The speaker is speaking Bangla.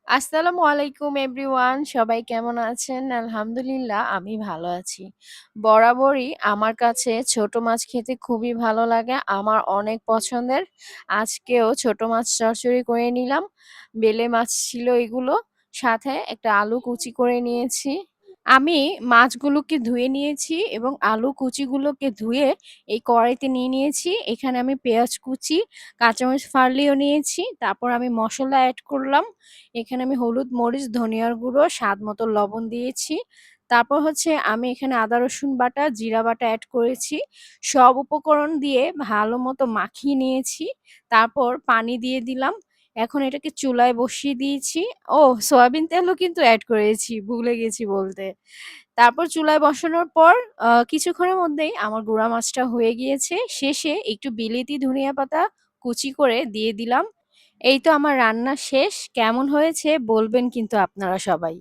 আসসালামু আলাইকুম এভরিওয়ান। সবাই কেমন আছেন? আলহামদুলিল্লাহ আমি ভালো আছি। বরাবরই আমার কাছে ছোট মাছ খেতে খুবই ভালো লাগে। আমার অনেক পছন্দের। আজকেও ছোট মাছ চচ্চড়ি করে নিলাম। বেলে মাছ ছিল এগুলো। সাথে একটা আলু কুচি করে নিয়েছি। আমি মাছগুলোকে ধুয়ে নিয়েছি এবং আলু কুচিগুলোকে ধুয়ে এই কড়াইতে নিয়ে নিয়েছি। এখানে আমি পেঁয়াজ কুচি, কাঁচামরিচ ফালিয়েও নিয়েছি। তারপর আমি মসলা এড করলাম। এখানে আমি হলুদ, মরিচ, ধনিয়ার গুঁড়ো, স্বাদ মতো লবণ দিয়েছি। তারপর হচ্ছে আমি এখানে আদা রসুন বাটা, জিরা বাটা এড করেছি। সব উপকরণ দিয়ে ভালো মতো মাখিয়ে নিয়েছি। তারপর পানি দিয়ে দিলাম। এখন এটাকে চুলায় বসিয়ে দিয়েছি। সয়াবিন তেলও কিন্তু এড করেছি, ভুলে গেছি বলতে। তারপর চুলায় বসানোর পর কিছুক্ষণের মধ্যেই আমার গুঁড়া মাছটা হয়ে গিয়েছে। শেষে একটু বিলেতি ধনিয়া পাতা কুচি করে দিয়ে দিলাম। এই তো আমার রান্না শেষ। কেমন হয়েছে বলবেন কিন্তু আপনারা সবাই।